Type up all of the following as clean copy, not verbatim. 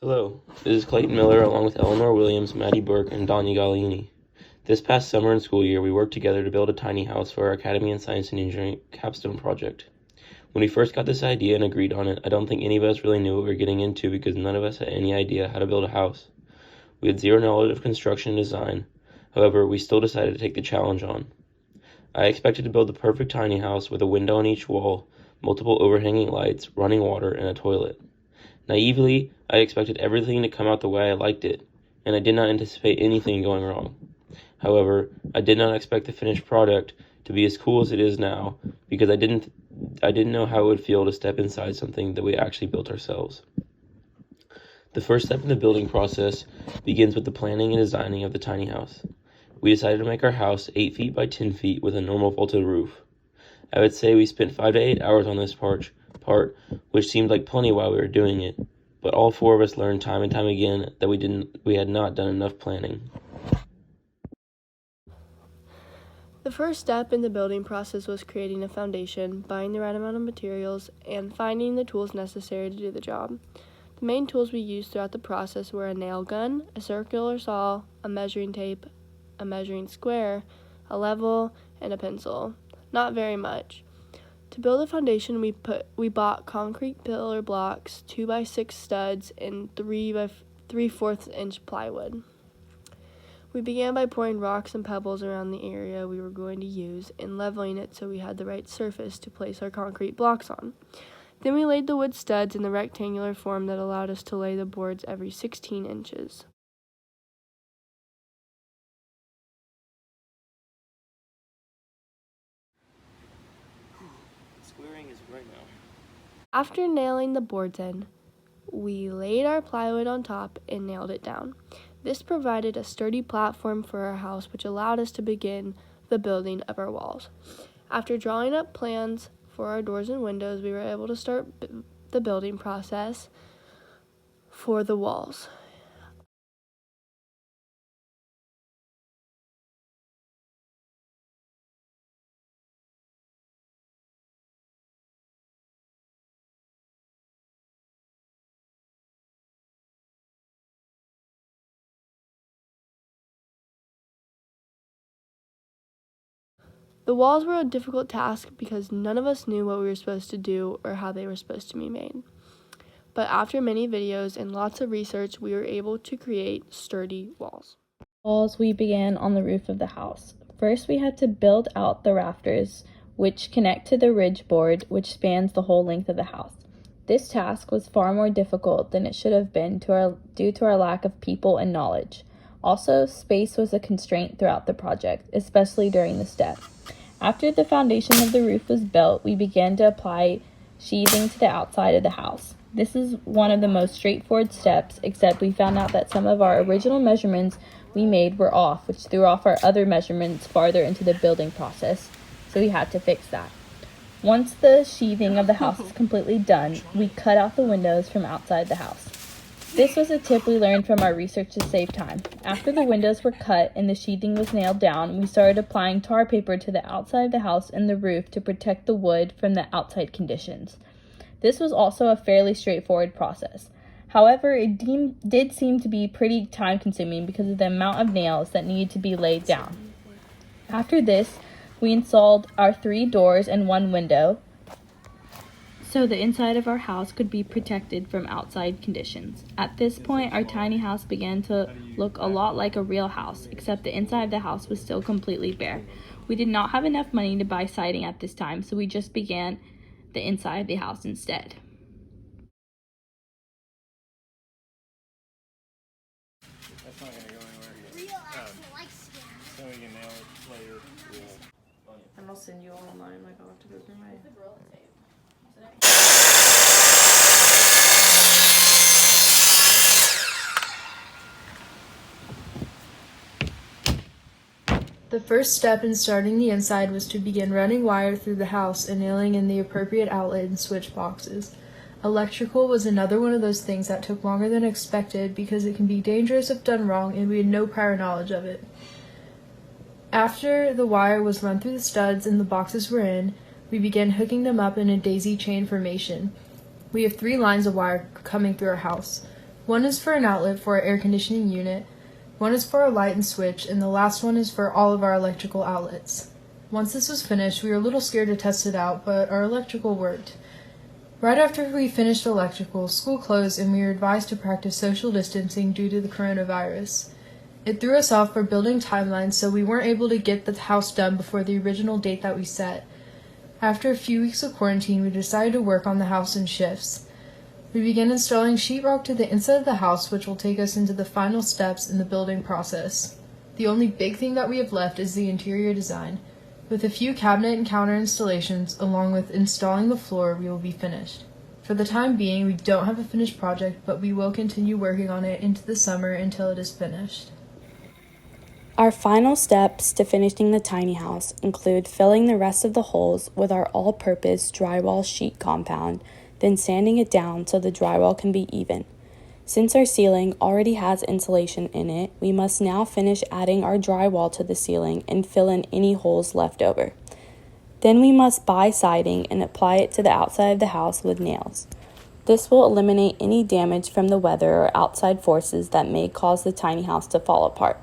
Hello, this is Clayton Miller along with Eleanor Williams, Maddie Burke, and Danya Galliini. This past summer and school year, we worked together to build a tiny house for our Academy in Science and Engineering capstone project. When we first got this idea and agreed on it, I don't think any of us really knew what we were getting into because none of us had any idea how to build a house. We had zero knowledge of construction and design. However, we still decided to take the challenge on. I expected to build the perfect tiny house with a window on each wall, multiple overhanging lights, running water, and a toilet. Naively, I expected everything to come out the way I liked it, and I did not anticipate anything going wrong. However, I did not expect the finished product to be as cool as it is now, because I didn't know how it would feel to step inside something that we actually built ourselves. The first step in the building process begins with the planning and designing of the tiny house. We decided to make our house 8 feet by 10 feet with a normal vaulted roof. I would say we spent 5 to 8 hours on this part, which seemed like plenty while we were doing it, but all four of us learned time and time again that we had not done enough planning. The first step in the building process was creating a foundation, buying the right amount of materials, and finding the tools necessary to do the job. The main tools we used throughout the process were a nail gun, a circular saw, a measuring tape, a measuring square, a level, and a pencil. Not very much. To build a foundation, we bought concrete pillar blocks, 2x6 studs, and 3/4 inch plywood. We began by pouring rocks and pebbles around the area we were going to use and leveling it so we had the right surface to place our concrete blocks on. Then we laid the wood studs in the rectangular form that allowed us to lay the boards every 16 inches. Squaring is right now. After nailing the boards in, we laid our plywood on top and nailed it down. This provided a sturdy platform for our house, which allowed us to begin the building of our walls. After drawing up plans for our doors and windows, we were able to start the building process for the walls. The walls were a difficult task because none of us knew what we were supposed to do or how they were supposed to be made. But after many videos and lots of research, we were able to create sturdy walls. We began on the roof of the house. First, we had to build out the rafters, which connect to the ridge board, which spans the whole length of the house. This task was far more difficult than it should have been due to our lack of people and knowledge. Also, space was a constraint throughout the project, especially during this step. After the foundation of the roof was built, we began to apply sheathing to the outside of the house. This is one of the most straightforward steps, except we found out that some of our original measurements we made were off, which threw off our other measurements farther into the building process, so we had to fix that. Once the sheathing of the house is completely done, we cut out the windows from outside the house. This was a tip we learned from our research to save time. After the windows were cut and the sheathing was nailed down, we started applying tar paper to the outside of the house and the roof to protect the wood from the outside conditions. This was also a fairly straightforward process. However, it did seem to be pretty time-consuming because of the amount of nails that needed to be laid down. After this, we installed our 3 doors and 1 window, so the inside of our house could be protected from outside conditions. At this point, our tiny house began to look a lot like a real house, except the inside of the house was still completely bare. We did not have enough money to buy siding at this time, so we just began the inside of the house instead. That's not gonna go anywhere yet. So we can nail it later. And I'll send you all mine, like I'll have to go through my. The first step in starting the inside was to begin running wire through the house and nailing in the appropriate outlet and switch boxes. Electrical was another one of those things that took longer than expected because it can be dangerous if done wrong and we had no prior knowledge of it. After the wire was run through the studs and the boxes were in, we began hooking them up in a daisy chain formation. We have 3 lines of wire coming through our house. One is for an outlet for our air conditioning unit, one is for our light and switch, and the last one is for all of our electrical outlets. Once this was finished, we were a little scared to test it out, but our electrical worked. Right after we finished electrical, school closed and we were advised to practice social distancing due to the coronavirus. It threw us off our building timeline, so we weren't able to get the house done before the original date that we set. After a few weeks of quarantine, we decided to work on the house in shifts. We began installing sheetrock to the inside of the house, which will take us into the final steps in the building process. The only big thing that we have left is the interior design. With a few cabinet and counter installations, along with installing the floor, we will be finished. For the time being, we don't have a finished project, but we will continue working on it into the summer until it is finished. Our final steps to finishing the tiny house include filling the rest of the holes with our all-purpose drywall sheet compound, then sanding it down so the drywall can be even. Since our ceiling already has insulation in it, we must now finish adding our drywall to the ceiling and fill in any holes left over. Then we must buy siding and apply it to the outside of the house with nails. This will eliminate any damage from the weather or outside forces that may cause the tiny house to fall apart.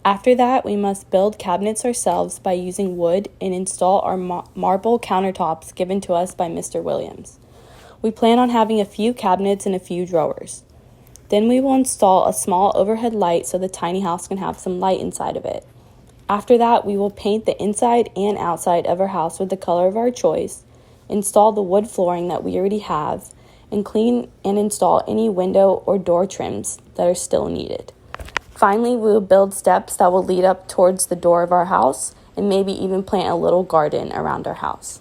After that, we must build cabinets ourselves by using wood and install our marble countertops given to us by Mr. Williams. We plan on having a few cabinets and a few drawers. Then we will install a small overhead light so the tiny house can have some light inside of it. After that, we will paint the inside and outside of our house with the color of our choice, install the wood flooring that we already have, and clean and install any window or door trims that are still needed. Finally, we will build steps that will lead up towards the door of our house and maybe even plant a little garden around our house.